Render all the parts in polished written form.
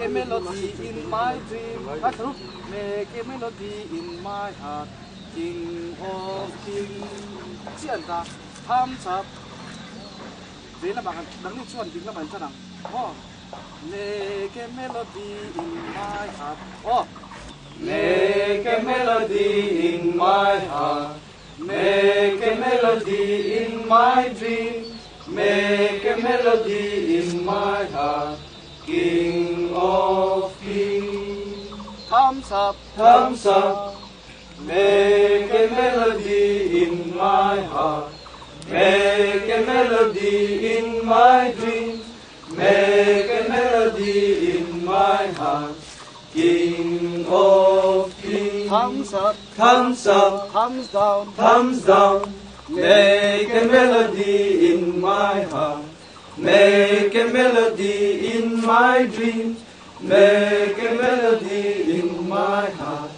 a melody in my dream. Make a melody in my heart. King of kings. Chian ta, thumbs up. Vậy là bạn đăng lên chuan tiếng là bạn cho nào. Oh, make a melody in my heart. Oh, make a melody in my heart. Make a melody in my dream. Make a melody in my heart. King of kings. Thumbs up, thumbs up. Make a melody in my heart. Make a melody in my dream. Make a melody in my heart. King of kings. Thumbs up, thumbs up, thumbs down, thumbs down. Make a melody in my heart. Make a melody in my dream. Make a melody in my heart.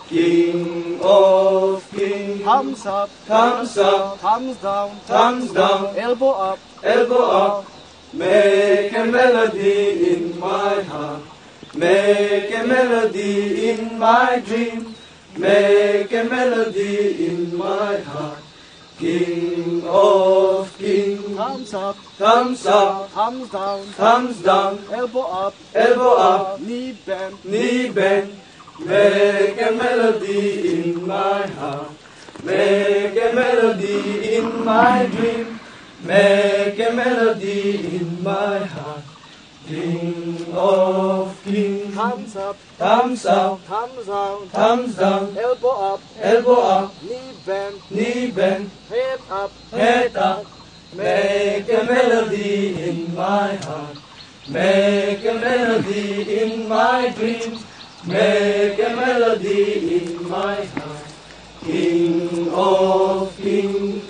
King of kings. Thumbs up, thumbs up, thumbs down, thumbs down. Elbow up, elbow up. Make a melody in my heart. Make a melody in my dream. Make a melody in my heart. King of kings. Thumbs up, thumbs up, thumbs down, thumbs down. Elbow up, elbow up. Knee bend, knee bend. Make a melody in my heart. Make a melody in my dream. Make a melody in my heart. King of kings. Thumbs up, thumbs up, thumbs down, thumbs down. Elbow up, elbow up. Knee bend, knee bend. Head up, head up. Make a melody in my heart. Make a melody in my dreams. Make a melody in my heart. King of kings.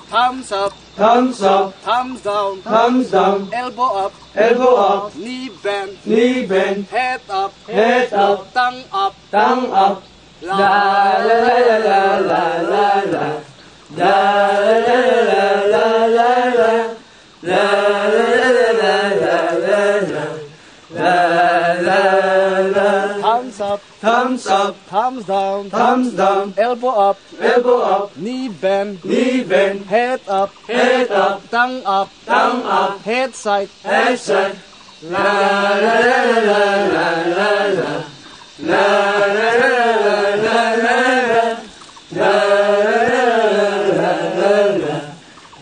Thumbs up, thumbs up, thumbs down, thumbs down. Elbow up, elbow up. Knee bend, knee bend. Head up, head up. Tongue up, tongue up. La la la la la la la. La la la la la la. La la la la la la. La la la. Thumbs up, thumbs up, thumbs down, thumbs down. Elbow up, elbow up. Knee bend, knee bend. Head up, head up. Tongue up, tongue up. Head side, head side. La la la la la la la. La la la la la la. La la la la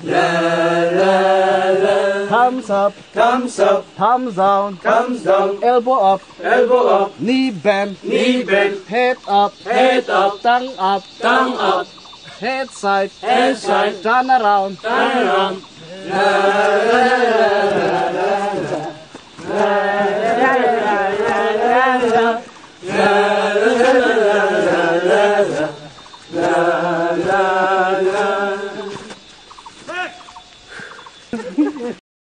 la la. Thumbs up, thumbs up, thumbs down, thumbs down. Elbow up, elbow up. Knee bend, knee bend. Head up, head up. Tongue up, tongue up. Head side, head side. Turn around, turn around. La la la la la. La la la la la. La la la la la.